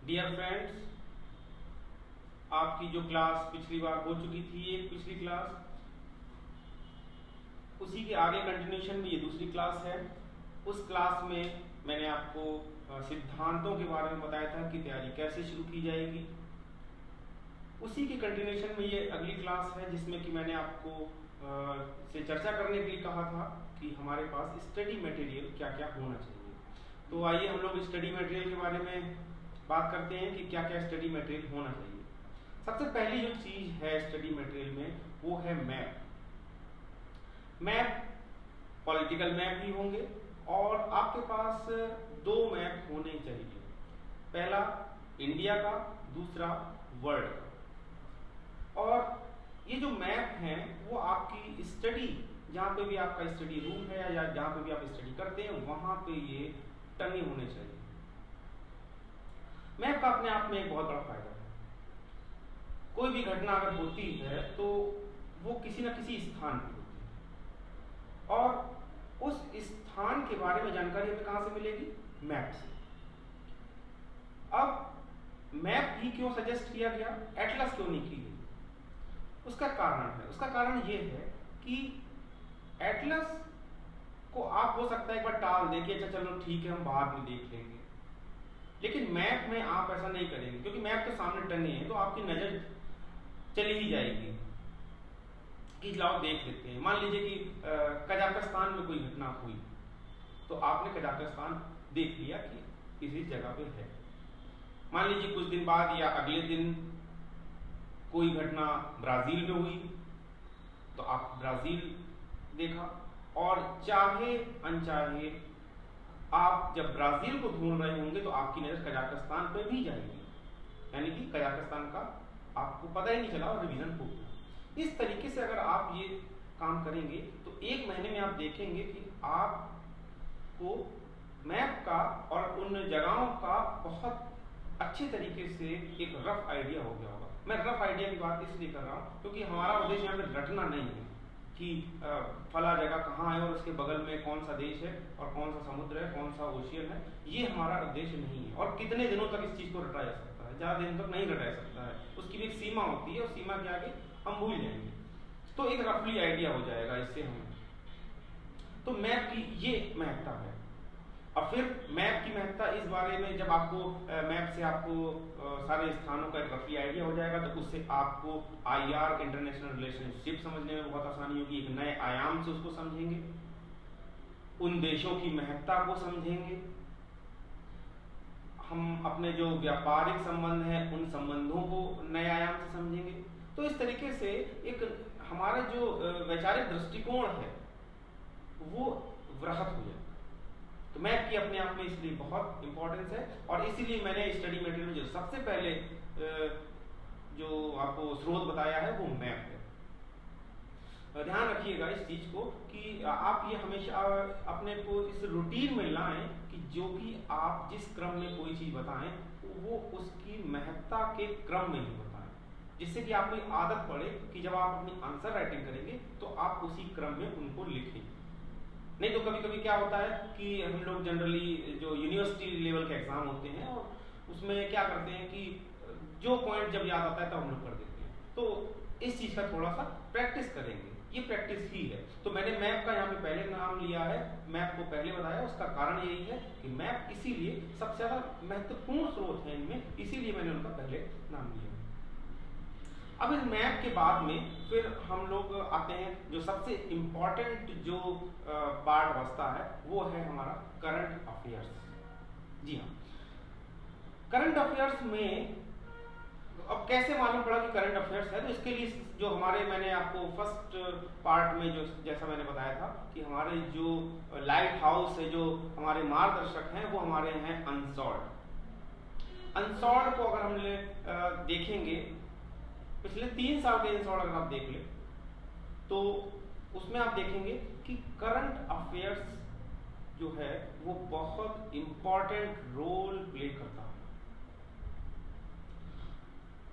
Dear friends, आपकी जो class पिछली बार हो चुकी थी, एक पिछली क्लास, उसी के आगे कंटिन्यूशन में ये दूसरी क्लास है। उस क्लास में मैंने आपको सिद्धांतों के बारे में बताया था कि तैयारी कैसे शुरू की जाएगी। उसी के कंटिन्यूशन में ये अगली क्लास है जिसमें कि मैंने आपको से चर्चा करने के लिए कहा था कि हमारे पास स्टडी मटेरियल क्या क्या होना चाहिए। तो आइए हम लोग स्टडी मटेरियल के बारे में बात करते हैं कि क्या क्या स्टडी मटेरियल होना चाहिए। सबसे पहली जो चीज है स्टडी मटेरियल में वो है मैप। मैप पॉलिटिकल मैप भी होंगे और आपके पास दो मैप होने चाहिए, पहला इंडिया का, दूसरा वर्ल्ड का। और ये जो मैप हैं वो आपकी स्टडी, जहां पे भी आपका स्टडी रूम है या जहां पे भी आप स्टडी करते हैं वहां पे ये टंगे होने चाहिए। मैप का अपने आप में एक बहुत बड़ा फायदा है। कोई भी घटना अगर होती है तो वो किसी न किसी स्थान पर होती है और उस स्थान के बारे में जानकारी हमें कहां से मिलेगी? मैप से। अब मैप ही क्यों सजेस्ट किया गया, एटलस क्यों नहीं की गई? उसका कारण है, उसका कारण ये है कि एटलस को आप हो सकता है एक बार टाल दें कि अच्छा चलो ठीक है हम बाद में देख लेंगे, लेकिन मैप में आप ऐसा नहीं करेंगे क्योंकि मैप तो सामने टंगे हैं तो आपकी नजर चली ही जाएगी कि लाओ देख लेते हैं। मान लीजिए कि कजाकिस्तान में कोई घटना हुई तो आपने कजाकिस्तान देख लिया कि इसी जगह पे है। मान लीजिए कुछ दिन बाद या अगले दिन कोई घटना ब्राजील में हुई तो आप ब्राजील देखा, और चाहे अनचाहे आप जब ब्राजील को ढूंढ रहे होंगे तो आपकी नजर कजाकिस्तान पर भी जाएगी, यानी कि कजाकिस्तान का आपको पता ही नहीं चला और रिवीजन हो गया। इस तरीके से अगर आप ये काम करेंगे तो एक महीने में आप देखेंगे कि आपको मैप का और उन जगहों का बहुत अच्छे तरीके से एक रफ आइडिया हो गया होगा। मैं रफ आइडिया की बात इसलिए कर रहा हूँ क्योंकि हमारा उद्देश्य यहाँ पे रटना नहीं है कि फला जगह कहाँ है और उसके बगल में कौन सा देश है और कौन सा समुद्र है, कौन सा ओशियन है, ये हमारा उद्देश्य नहीं है। और कितने दिनों तक इस चीज को रटा जा सकता है? ज्यादा दिन तक नहीं रटा जा सकता है, उसकी भी एक सीमा होती है और सीमा के आगे हम भूल जाएंगे। तो एक रफली आइडिया हो जाएगा इससे हमें। तो मैप की ये महत्ता है। और फिर मैप की महत्ता इस बारे में, जब आपको मैप से आपको सारे स्थानों का एक रफली आइडिया हो जाएगा तो उससे आपको आईआर, इंटरनेशनल रिलेशनशिप समझने में बहुत आसानी होगी। एक नए आयाम से उसको समझेंगे, उन देशों की महत्ता को समझेंगे, हम अपने जो व्यापारिक संबंध हैं उन संबंधों को नए आयाम से समझेंगे। तो इस तरीके से एक हमारा जो वैचारिक दृष्टिकोण है वो वृहत हो जाएगा। तो मैप की अपने आप में इसलिए बहुत इंपॉर्टेंस है और इसीलिए मैंने स्टडी मटेरियल जो सबसे पहले जो आपको स्रोत बताया है वो मैप है। ध्यान रखिएगा इस चीज को कि आप ये हमेशा अपने को इस रूटीन में लाएं कि जो भी आप जिस क्रम में कोई चीज बताएं वो उसकी महत्ता के क्रम में ही बताएं, जिससे कि आपको आदत पड़े कि जब आप अपनी आंसर राइटिंग करेंगे तो आप उसी क्रम में उनको लिखें। नहीं तो कभी कभी क्या होता है कि हम लोग जनरली जो यूनिवर्सिटी लेवल के एग्जाम होते हैं और उसमें क्या करते हैं कि जो पॉइंट जब याद आता है तब हम लोग कर देते हैं। तो इस चीज का थोड़ा सा प्रैक्टिस करेंगे, ये प्रैक्टिस ही है। तो मैंने मैप का यहाँ पे पहले नाम लिया है, मैप को पहले बताया, उसका कारण यही है कि मैप इसीलिए सबसे ज्यादा महत्वपूर्ण स्रोत है इनमें, इसीलिए मैंने उनका पहले नाम लिया। अब इस मैप के बाद में फिर हम लोग आते हैं जो सबसे इंपॉर्टेंट जो पार्ट बचता है वो है हमारा करंट अफेयर्स। जी हाँ, करंट अफेयर्स में अब कैसे मालूम पड़ा कि करंट अफेयर्स है? तो इसके लिए जो हमारे, मैंने आपको फर्स्ट पार्ट में जो जैसा मैंने बताया था कि हमारे जो लाइट हाउस है, जो हमारे मार्गदर्शक हैं वो हमारे हैं अनसॉर्ड। अनसॉर्ड को अगर हम देखेंगे, पिछले 3 साल के अनसॉर्ड अगर आप देख ले तो उसमें आप देखेंगे कि करंट अफेयर्स जो है वो बहुत इंपॉर्टेंट रोल प्ले करता है।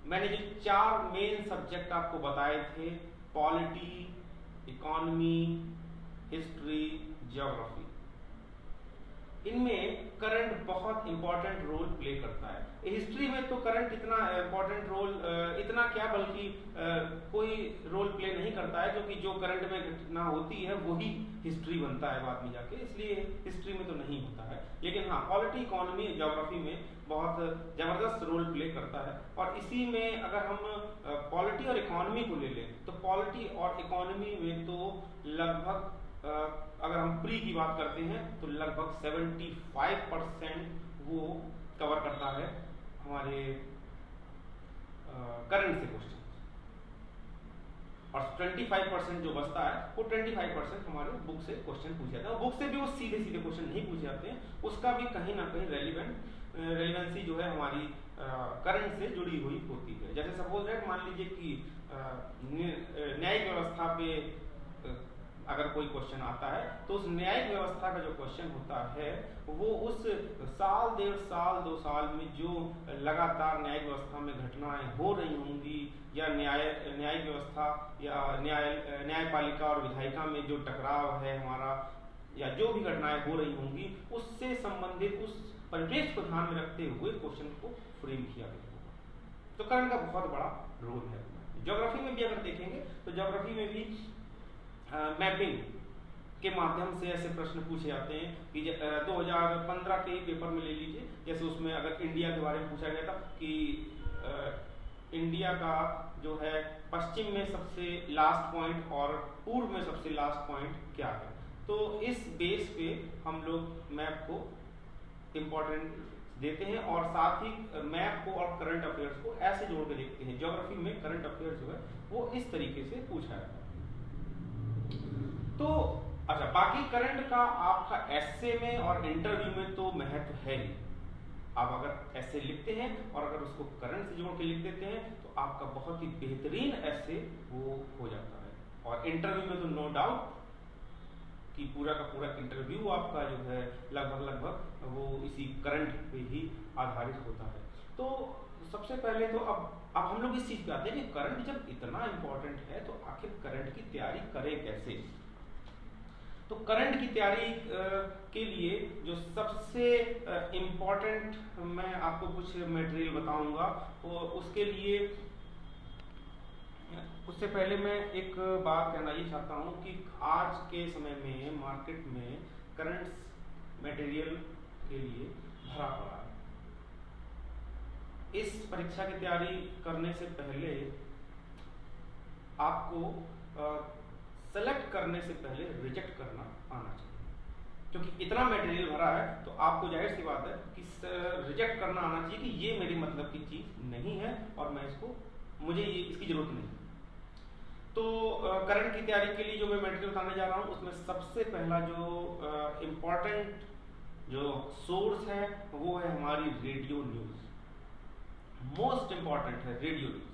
मैंने जो 4 मेन सब्जेक्ट आपको बताए थे, पॉलिटी, इकोनॉमी, हिस्ट्री, ज्योग्राफी, इनमें करंट बहुत इंपॉर्टेंट रोल प्ले करता है। हिस्ट्री में तो करंट इतना इंपॉर्टेंट रोल इतना क्या बल्कि कोई रोल प्ले नहीं करता है, क्योंकि जो करंट में घटना होती है वही हिस्ट्री बनता है बाद में जाके, इसलिए हिस्ट्री में तो नहीं होता है। लेकिन हाँ, पॉलिटी, इकोनॉमी, ज्योग्राफी में बहुत जबरदस्त रोल प्ले करता है। और इसी में अगर हम पॉलिटी और इकोनॉमी को ले लें तो पॉलिटी और इकोनॉमी में तो लगभग अगर हम प्री की बात करते हैं तो लगभग 75% वो कवर करता है हमारे करंट से क्वेश्चन, और 25% जो बचता है वो 25% हमारे बुक से क्वेश्चन पूछे जाते हैं। बुक से भी वो सीधे सीधे क्वेश्चन नहीं पूछे जाते हैं, उसका भी कहीं ना कहीं रेलिवेंसी जो है हमारी करंट से जुड़ी हुई होती है। जैसे सपोज दैट मान लीजिए कि न्यायिक व्यवस्था पे अगर कोई क्वेश्चन आता है तो उस न्यायिक व्यवस्था का जो क्वेश्चन होता है वो उस साल, 1.5 साल, 2 साल में जो लगातार न्यायिक व्यवस्था में घटनाएं हो रही होंगी, या न्यायिक व्यवस्था या न्यायपालिका और विधायिका में जो टकराव है हमारा, या जो भी घटनाएं हो रही होंगी उससे संबंधित उस परिवेश को ध्यान में रखते हुए क्वेश्चन को फ्रेम किया गया होगा। तो करंट का बहुत बड़ा रोल है। ज्योग्राफी में भी अगर देखेंगे तो ज्योग्राफी में भी मैपिंग के माध्यम से ऐसे प्रश्न पूछे जाते हैं कि 2015 के पेपर में ले लीजिए, जैसे उसमें अगर इंडिया के बारे में पूछा गया था कि इंडिया का जो है पश्चिम में सबसे लास्ट पॉइंट और पूर्व में सबसे लास्ट पॉइंट क्या है, तो इस बेस पे हम लोग मैप को इम्पोर्टेंट देते हैं और साथ ही मैप को और करंट अफेयर्स को ऐसे जोड़ के देखते हैं। ज्योग्राफी में करंट अफेयर्स जो है वो इस तरीके से पूछा जाता है। तो अच्छा, बाकी करंट का आपका एस्से में और इंटरव्यू में तो महत्व है ही। आप अगर एस्से लिखते हैं और अगर उसको करंट से जोड़ के लिख देते हैं तो आपका बहुत ही बेहतरीन एस्से वो हो जाता है। और इंटरव्यू में तो नो डाउट कि पूरा का पूरा इंटरव्यू आपका जो है लगभग वो इसी करंट पे ही आधारित होता है। तो सबसे पहले तो अब हम लोग इस चीज पे आते हैं कि करंट जब इतना इंपॉर्टेंट है तो आखिर करंट की तैयारी करें कैसे। तो करंट की तैयारी के लिए जो सबसे इम्पोर्टेंट मैं आपको कुछ मटेरियल बताऊंगा, तो उसके लिए उससे पहले मैं एक बात कहना ये चाहता हूँ कि आज के समय में मार्केट में करंट मटेरियल के लिए भरा पड़ा है। इस परीक्षा की तैयारी करने से पहले आपको सेलेक्ट करने से पहले रिजेक्ट करना आना चाहिए, क्योंकि इतना मटेरियल भरा है तो आपको जाहिर सी बात है कि रिजेक्ट करना आना चाहिए कि ये मेरे मतलब की चीज नहीं है और मैं मुझे इसकी जरूरत नहीं। तो करंट की तैयारी के लिए जो मैं मटेरियल बताने जा रहा हूँ उसमें सबसे पहला जो इम्पोर्टेंट जो सोर्स है वो है हमारी रेडियो न्यूज। मोस्ट इम्पॉर्टेंट है रेडियो न्यूज।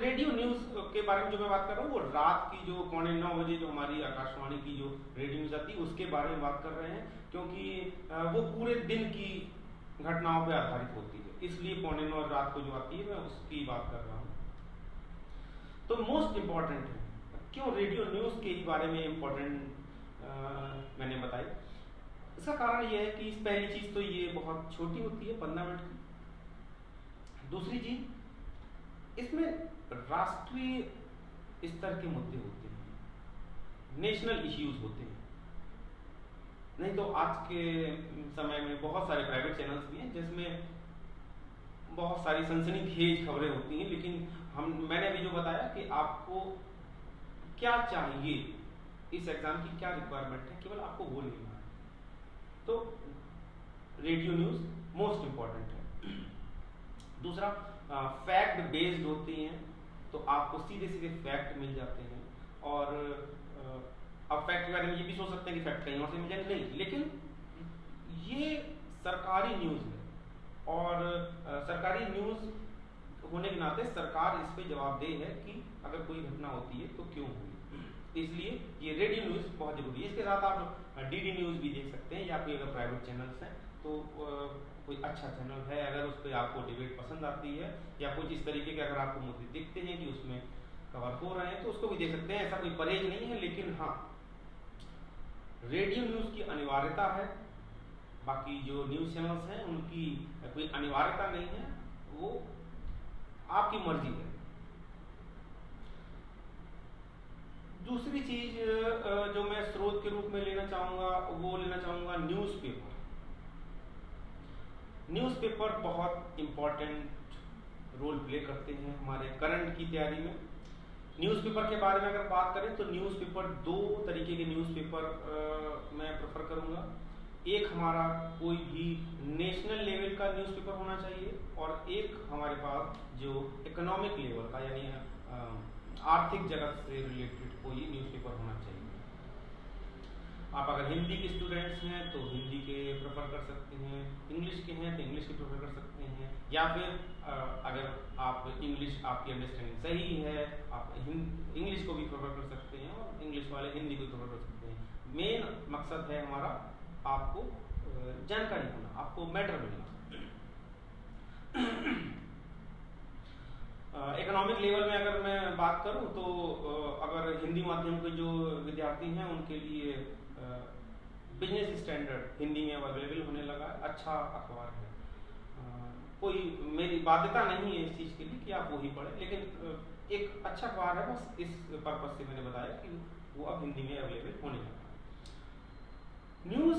रेडियो न्यूज के बारे में जो मैं बात कर रहा हूँ वो रात की जो 9:15 बजे जो हमारी आकाशवाणी की जो रेडियो न्यूज आती है उसके बारे में बात कर रहे हैं, क्योंकि वो पूरे दिन की घटनाओं पर आधारित होती है, इसलिए 9:15 रात को जो आती है मैं उसकी बात कर रहा हूँ। तो मोस्ट इम्पॉर्टेंट है। क्यों रेडियो न्यूज के ही बारे में इम्पोर्टेंट मैंने बताई? इसका कारण यह है कि पहली चीज तो ये बहुत छोटी होती है, 15 मिनट की। दूसरी चीज, इसमें राष्ट्रीय स्तर के मुद्दे होते हैं, नेशनल इश्यूज होते हैं। नहीं तो आज के समय में बहुत सारे प्राइवेट चैनल्स भी हैं जिसमें बहुत सारी सनसनीखेज खबरें होती हैं, लेकिन मैंने अभी जो बताया कि आपको क्या चाहिए, इस एग्जाम की क्या रिक्वायरमेंट है, केवल आपको वो लेना है। तो रेडियो न्यूज मोस्ट इम्पॉर्टेंट है। दूसरा, फैक्ट बेस्ड होती हैं, तो आपको सीधे सीधे फैक्ट मिल जाते हैं। और अब फैक्ट के बारे में ये भी सोच सकते हैं कि फैक्ट कहीं और से मिल जाएंगे, नहीं, लेकिन ये सरकारी न्यूज है और सरकारी न्यूज होने के नाते सरकार इस पे जवाबदेह है कि अगर कोई घटना होती है तो क्यों हुई, इसलिए ये रेडियो न्यूज बहुत जरूरी है। इसके साथ आप डीडी न्यूज भी देख सकते हैं, या कोई अगर प्राइवेट चैनल्स हैं तो कोई अच्छा चैनल है, अगर उस पर आपको डिबेट पसंद आती है या कुछ इस तरीके के अगर आपको मुद्दे दिखते हैं कि उसमें कवर हो रहे हैं तो उसको भी देख सकते हैं। ऐसा कोई परहेज नहीं है, लेकिन हाँ रेडियो न्यूज की अनिवार्यता है बाकी जो न्यूज़ चैनल्स हैं उनकी कोई अनिवार्यता नहीं है, वो आपकी मर्जी है। दूसरी चीज जो मैं स्रोत के रूप में लेना चाहूँगा वो लेना चाहूँगा न्यूज़पेपर। न्यूज़पेपर बहुत इम्पॉर्टेंट रोल प्ले करते हैं हमारे करंट की तैयारी में। न्यूज़पेपर के बारे में अगर बात करें तो न्यूज़पेपर दो तरीके के न्यूज़पेपर मैं प्रेफर करूँगा। एक हमारा कोई भी नेशनल लेवल का न्यूज़पेपर होना चाहिए और एक हमारे पास जो इकोनॉमिक लेवल का यानी आर्थिक जगत से रिलेटेड कोई न्यूज़पेपर होना चाहिए। आप अगर हिंदी के स्टूडेंट्स हैं तो हिंदी के प्रेफर कर सकते हैं, इंग्लिश के हैं तो इंग्लिश के प्रेफर कर सकते हैं, या फिर अगर आप इंग्लिश आपकी अंडरस्टैंडिंग सही है आप इंग्लिश को भी प्रेफर कर सकते हैं और इंग्लिश वाले हिंदी को प्रेफर कर सकते हैं। मेन मकसद है हमारा आपको जानकारी होना, आपको मैटर मिलना। इकोनॉमिक लेवल में अगर मैं बात करूं तो अगर हिंदी माध्यम के जो विद्यार्थी हैं उनके लिए बिजनेस स्टैंडर्ड हिंदी में अवेलेबल होने लगा, अच्छा अखबार है। कोई मेरी बाध्यता नहीं है इस चीज़ के लिए कि आप वही पढ़ें, लेकिन एक अच्छा अखबार है, बस इस पर्पज से मैंने बताया कि वो अब हिंदी में अवेलेबल होने लगा। न्यूज़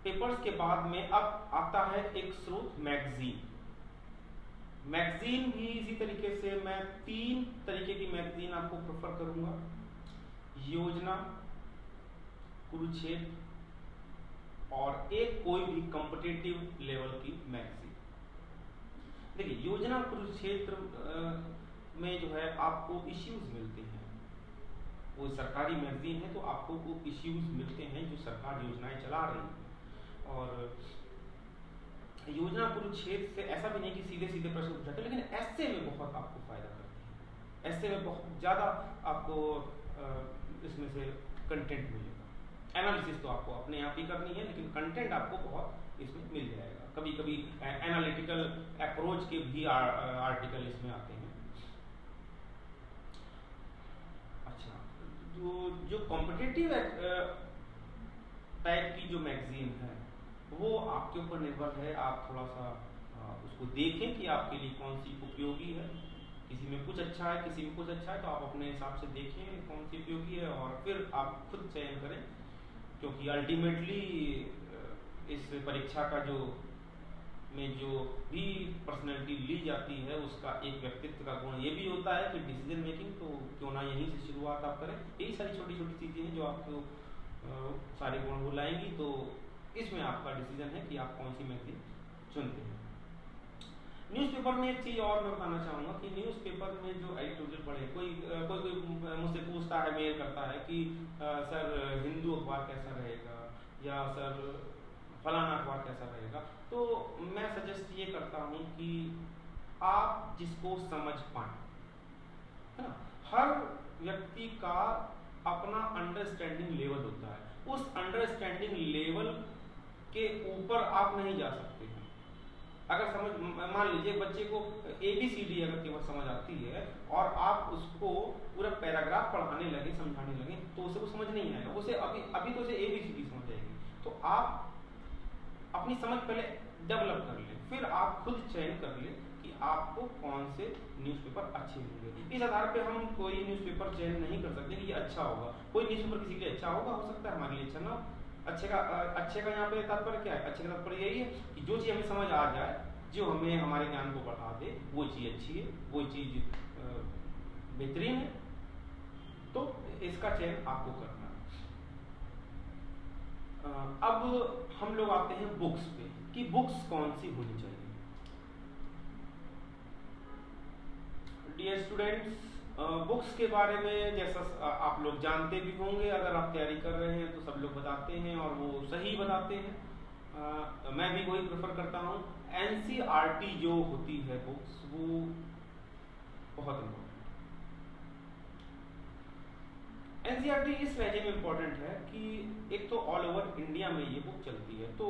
पेपर्स के बाद में अब आता है एक स्रोत मैगजीन। मैगजीन भी इसी तरीके से मैं 3 तरीके की मैगजीन आपको प्रेफर करूंगा, योजना, कुरुक्षेत्र और एक कोई भी कॉम्पिटिटिव लेवल की मैगजीन। देखिए योजना कुरुक्षेत्र में जो है आपको इश्यूज मिलते हैं, वो सरकारी मैगजीन है तो आपको वो इश्यूज मिलते हैं जो सरकार योजनाएं चला रही है। और योजना कुरुक्षेत्र से ऐसा भी नहीं कि सीधे सीधे प्रश्न पूछाते, लेकिन ऐसे में बहुत आपको फायदा करती है, ऐसे में बहुत ज़्यादा आपको इसमें से कंटेंट मिलेगा। एनालिसिस तो आपको अपने आप ही करनी है, लेकिन कंटेंट आपको बहुत इसमें मिल जाएगा। कभी कभी एनालिटिकल अप्रोच के भी आर्टिकल इसमें आते हैं। अच्छा, तो जो कॉम्पिटिटिव टाइप की जो मैगजीन है वो आपके ऊपर निर्भर है, आप थोड़ा सा उसको देखें कि आपके लिए कौन सी उपयोगी है। किसी में कुछ अच्छा है, किसी में कुछ अच्छा है, तो आप अपने हिसाब से देखें कौन सी उपयोगी है और फिर आप खुद चयन करें, क्योंकि अल्टीमेटली इस परीक्षा का जो भी पर्सनैलिटी ली जाती है उसका एक व्यक्तित्व का गुण ये भी होता है कि डिसीजन मेकिंग, तो क्यों ना यहीं से शुरुआत आप करें। यही सारी छोटी छोटी चीज़ें हैं जो आपको सारे गुण बुलाएंगी, तो इसमें आपका डिसीजन है कि आप कौन सी मैगजीन चुनते हैं। न्यूज़पेपर में एक चीज़ और मैं बताना चाहूँगा कि न्यूज़पेपर में जो एडिटोरियल पढ़े, कोई मुझसे पूछता है, मेल करता है कि सर हिंदू अखबार कैसा रहेगा या सर फलाना अखबार कैसा रहेगा, तो मैं सजेस्ट ये करता हूँ कि आप जिसको समझ पाएं, है ना। हर व्यक्ति का अपना अंडरस्टैंडिंग लेवल होता है, उस अंडरस्टैंडिंग लेवल के ऊपर आप नहीं जा सकते हैं। अगर समझ मान लीजिए बच्चे को ABCD अगर केवल समझ आती है और आप उसको पूरा पैराग्राफ पढ़ाने लगे, समझाने लगे, तो उसे वो समझ नहीं आएगा। उसे अभी तो उसे ABCD समझ आएगी। तो आप अपनी समझ पहले डेवलप कर लें, फिर आप खुद चयन कर लें कि आपको कौन से न्यूज़पेपर अच्छे होंगे। इस आधार पे हम कोई न्यूज़पेपर चयन नहीं कर सकते कि ये अच्छा होगा। कोई न्यूज़पेपर किसी के लिए अच्छा होगा, हो सकता है हमारे लिए अच्छा ना। अच्छे का यहाँ पे तात्पर्य क्या है? अच्छे का तात्पर्य यही है कि जो चीज़ हमें समझ आ जाए, जो हमें हमारे ज्ञान को बढ़ा दे, वो चीज़ अच्छी है, वो चीज़ बेहतरीन है, तो इसका चयन आपको करना है। अब हम लोग आते हैं बुक्स पे कि बुक्स कौन सी होनी चाहिए। डियर स्टूडेंट्स, बुक्स के बारे में जैसा आप लोग जानते भी होंगे, अगर आप तैयारी कर रहे हैं तो सब लोग बताते हैं और वो सही बताते हैं। मैं भी वही प्रेफर करता हूँ। NCERT जो होती है बुक्स, वो बहुत इम्पोर्टेंट है। NCERT इस वजह में इम्पोर्टेंट है कि एक तो ऑल ओवर इंडिया में ये बुक चलती है, तो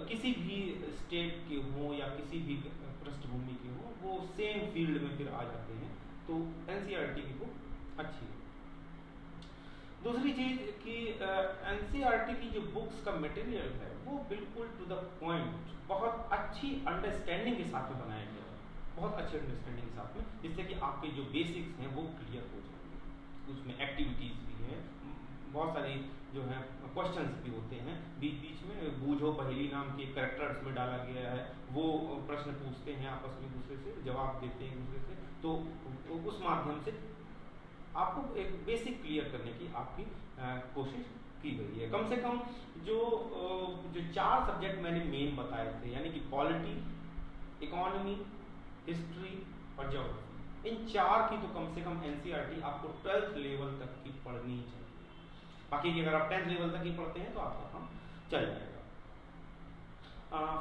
किसी भी स्टेट के हो या किसी भी पृष्ठभूमि के हो, वो सेम फील्ड में फिर आ जाते हैं, तो NCERT की बुक अच्छी है। दूसरी चीज कि एनसीईआरटी की जो बुक्स का मटेरियल है वो बिल्कुल टू द पॉइंट, बहुत अच्छी अंडरस्टैंडिंग के साथ में बनाया गया है, बहुत अच्छी अंडरस्टैंडिंग के साथ में, जिससे कि आपके जो बेसिक्स हैं वो क्लियर हो जाएंगे। उसमें एक्टिविटीज भी है, बहुत सारी जो है क्वेश्चंस भी होते हैं बीच बीच में। बूझो पहेली नाम के कैरेक्टर्स में डाला गया है, वो प्रश्न पूछते हैं आपस में दूसरे से, जवाब देते हैं दूसरे से, तो उस माध्यम से आपको एक बेसिक क्लियर करने की आपकी कोशिश की गई है। कम से कम जो 4 सब्जेक्ट मैंने मेन बताए थे, यानी कि पॉलिटी, इकोनॉमी, हिस्ट्री और ज्योग्राफी, इन 4 की तो कम से कम एनसीईआरटी आपको 12th लेवल तक की पढ़नी चाहिए। बाकी की अगर आप 10th लेवल तक ही पढ़ते हैं तो आपका काम चल जाएगा।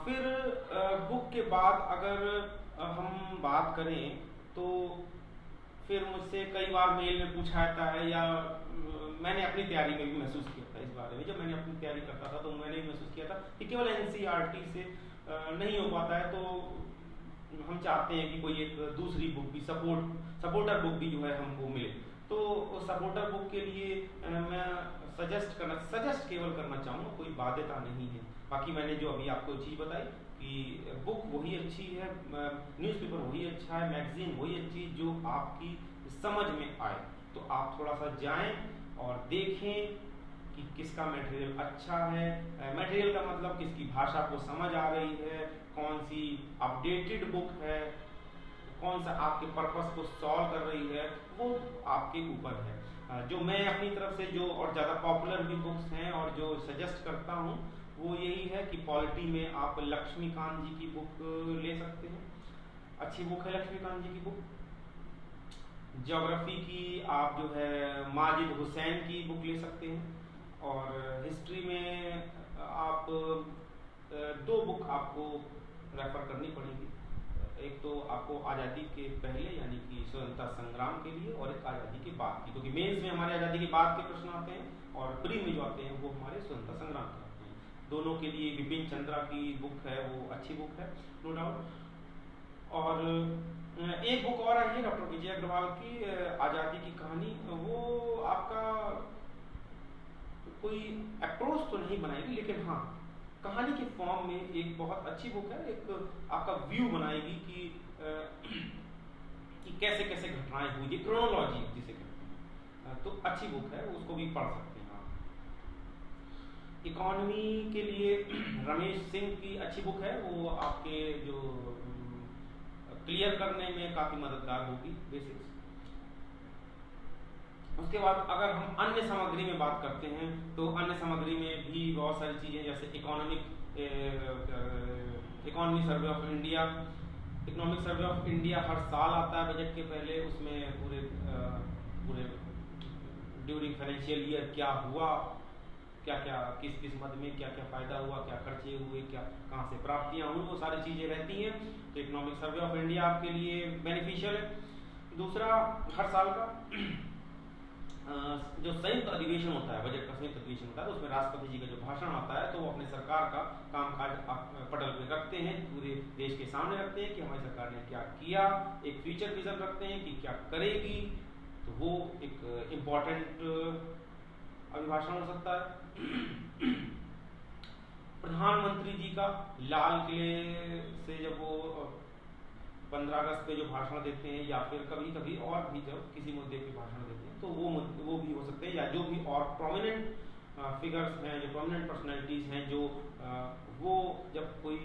फिर बुक के बाद अगर हम बात करें तो फिर मुझसे कई बार मेल में पूछा जाता है, या मैंने अपनी तैयारी में भी महसूस किया था इस बारे में, जब मैंने अपनी तैयारी करता था तो मैंने भी महसूस किया था कि केवल एनसीईआरटी से नहीं हो पाता है, तो हम चाहते हैं कि कोई एक दूसरी बुक भी, सपोर्टर बुक भी जो है हमको मिले। तो सपोर्टर बुक के लिए मैं सजेस्ट केवल करना चाहूँगा, कोई बाध्यता नहीं है। बाकी मैंने जो अभी आपको चीज़ बताई कि बुक वही अच्छी है, न्यूज़पेपर वही अच्छा है, मैगजीन वही अच्छी जो आपकी समझ में आए, तो आप थोड़ा सा जाएं और देखें कि किसका मटेरियल अच्छा है। मटेरियल का मतलब किसकी भाषा को समझ आ रही है, कौन सी अपडेटेड बुक है, कौन सा आपके पर्पस को सॉल्व कर रही है, वो आपके ऊपर है। जो मैं अपनी तरफ से जो और ज़्यादा पॉपुलर भी बुक्स हैं और जो सजेस्ट करता हूँ वो यही है कि पॉलिटी में आप लक्ष्मीकांत जी की बुक ले सकते हैं, अच्छी बुक है लक्ष्मीकांत जी की बुक। ज्योग्राफी की आप जो है माजिद हुसैन की बुक ले सकते हैं, और हिस्ट्री में आप 2 बुक आपको रेफर करनी पड़ेगी। एक तो आपको आज़ादी के पहले यानी कि स्वतंत्रता संग्राम के लिए, और एक आज़ादी के बाद की, क्योंकि मेंस में हमारे आज़ादी के बाद के प्रश्न आते हैं और प्री में जो आते हैं वो हमारे स्वतंत्रता संग्राम के आते हैं। दोनों के लिए विपिन चंद्रा की बुक है, वो अच्छी बुक है नो डाउट। और एक बुक और आई है डॉक्टर विजय अग्रवाल की आज़ादी की कहानी, वो आपका कोई अप्रोच तो नहीं बनाएगी, लेकिन हाँ कहानी के फॉर्म में एक बहुत अच्छी बुक है, एक आपका व्यू बनाएगी कि कैसे कैसे घटनाएं हुई, क्रोनोलॉजी जिसे कहते हैं, तो अच्छी बुक है, उसको भी पढ़ सकते हैं आप। इकोनॉमी के लिए रमेश सिंह की अच्छी बुक है, वो आपके जो क्लियर करने में काफी मददगार होगी बेसिक्स। उसके बाद अगर हम अन्य सामग्री में बात करते हैं तो अन्य सामग्री में भी बहुत सारी चीजें, जैसे economic survey of India. Economic survey of India हर साल आता है बजट के पहले, उसमें पूरे ड्यूरिंग फाइनेंशियल ईयर क्या हुआ, क्या क्या किस किस मद में क्या क्या फायदा हुआ, क्या खर्चे हुए, क्या कहाँ से प्राप्तियां हुई, वो सारी चीजें रहती हैं। तो इकोनॉमिक सर्वे ऑफ इंडिया आपके लिए बेनिफिशियल है। दूसरा, हर साल का जो संयुक्त अधिवेशन होता है, बजट का संयुक्त अधिवेशन होता है, तो उसमें राष्ट्रपति जी का जो भाषण आता है तो वो अपने सरकार का कामकाज पटल पे रखते हैं, पूरे देश के सामने रखते हैं कि हमारी सरकार ने क्या किया, एक फ्यूचर विजन रखते हैं कि क्या करेगी। तो वो एक इम्पोर्टेंट अभिभाषण हो सकता है। प्रधानमंत्री जी का लाल किले से जब वो 15 अगस्त पे जो भाषण देते हैं, या फिर कभी कभी और भी जब किसी मुद्दे पे भाषण देते हैं, तो वो भी हो सकते हैं, या जो भी और प्रोमिनेंट फिगर्स हैं, जो प्रोमिनेंट पर्सनैलिटीज हैं, जो वो जब कोई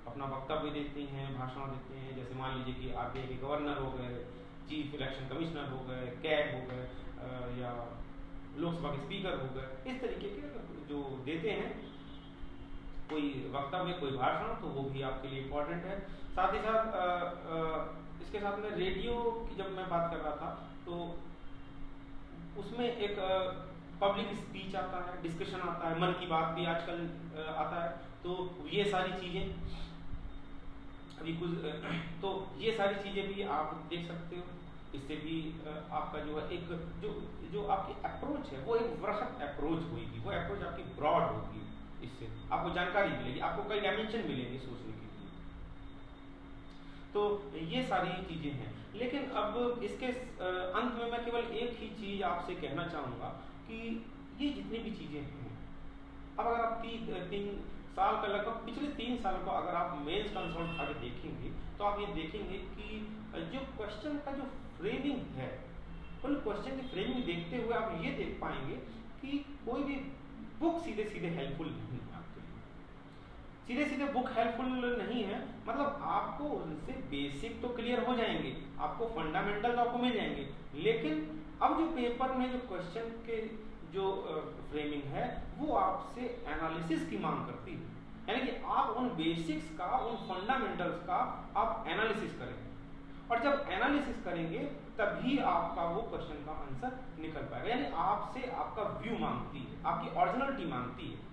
अपना वक्तव्य देते हैं, भाषण देते हैं, जैसे मान लीजिए कि आरबीआई के गवर्नर हो गए, चीफ इलेक्शन कमिश्नर हो गए, कैग हो गए, या लोकसभा के स्पीकर हो गए, इस तरीके के जो देते हैं कोई वक्तव्य, कोई भाषण, तो वो भी आपके लिए इम्पोर्टेंट है। साथ ही साथ इसके साथ में रेडियो की जब मैं बात कर रहा था तो उसमें एक पब्लिक स्पीच आता है, डिस्कशन आता है, मन की बात भी आजकल आता है, तो ये सारी चीजें अभी कुछ तो ये सारी चीजें भी आप देख सकते हो। इससे भी आपका जो है एक जो आपकी अप्रोच है वो एक वृहद अप्रोच होगी, वो अप्रोच आपकी ब्रॉड होगी, इससे आपको जानकारी मिलेगी, आपको कई डायमेंशन मिलेंगे सोचने के लिए। तो ये सारी चीजें हैं। लेकिन अब इसके अंत में मैं केवल एक ही चीज आपसे कहना चाहूंगा कि ये जितनी भी चीज़ें हैं, अब अगर आप 3 साल का लगभग पिछले 3 साल को अगर आप मेंस कंसोल्ट उठा के देखेंगे तो आप ये देखेंगे कि जो क्वेश्चन का जो फ्रेमिंग है, उन क्वेश्चन की फ्रेमिंग देखते हुए आप ये देख पाएंगे कि कोई भी बुक सीधे सीधे हेल्पफुल नहीं है आपके लिए। सीधे सीधे बुक हेल्पफुल नहीं है, मतलब आपको उनसे बेसिक तो क्लियर हो जाएंगे, आपको फंडामेंटल तो आपको मिल जाएंगे, लेकिन अब जो पेपर में जो क्वेश्चन के जो फ्रेमिंग है वो आपसे एनालिसिस की मांग करती है, यानी कि आप उन बेसिक्स का, उन फंडामेंटल्स का आप एनालिसिस करेंगे, और जब एनालिसिस करेंगे तभी आपका वो क्वेश्चन का आंसर निकल पाएगा। यानी आपसे आपका व्यू मांगती है, आपकी ओरिजिनलिटी मांगती है।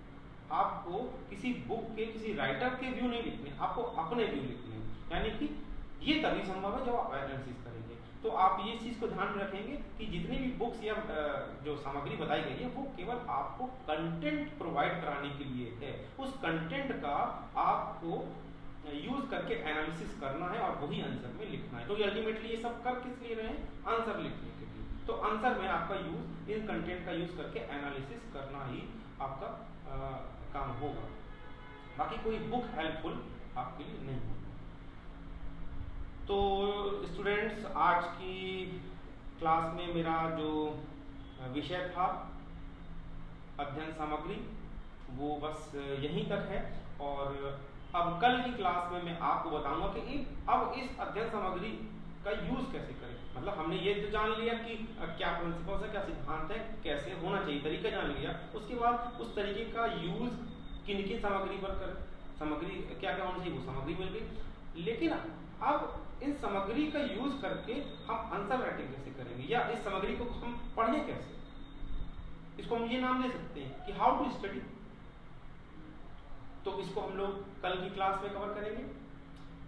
आपको किसी बुक के, किसी राइटर के व्यू नहीं लिखने, आपको अपने व्यू लिखने हैं, यानी कि ये तभी संभव है जब आप एनालिसिस करेंगे। तो आप ये चीज को ध्यान में रखेंगे कि जितनी भी बुक्स या जो सामग्री बताई गई है वो केवल आपको कंटेंट प्रोवाइड कराने के लिए है, उस कंटेंट का आपको यूज करके एनालिसिस करना है और वही आंसर में लिखना है। तो अल्टीमेटली ये सब कर किस लिए रहे हैं? आंसर लिखने के लिए। तो आंसर में आपका यूज इन कंटेंट का यूज करके एनालिसिस करना ही आपका काम होगा, बाकी कोई बुक हेल्पफुल आपके लिए नहीं होगी। तो स्टूडेंट्स, आज की क्लास में मेरा जो विषय था अध्ययन सामग्री वो बस यहीं तक है, और अब कल की क्लास में मैं आपको बताऊंगा कि अब इस अध्ययन सामग्री का यूज कैसे करें। मतलब हमने ये तो जान लिया कि क्या प्रिंसिपल्स है, क्या सिद्धांत है, कैसे होना चाहिए, तरीका जान लिया। उसके बाद उस तरीके का यूज किन किन सामग्री पर करें, सामग्री क्या क्या होनी चाहिए वो सामग्री मिल गई, लेकिन अब इन सामग्री का यूज करके हम आंसर राइटिंग कैसे करेंगे, या इस सामग्री को हम पढ़ें कैसे। इसको हम ये नाम दे सकते हैं कि हाउ टू स्टडी। तो इसको हम लोग कल की क्लास में कवर करेंगे।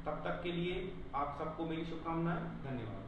तब तक के लिए आप सबको मेरी शुभकामनाएं। धन्यवाद।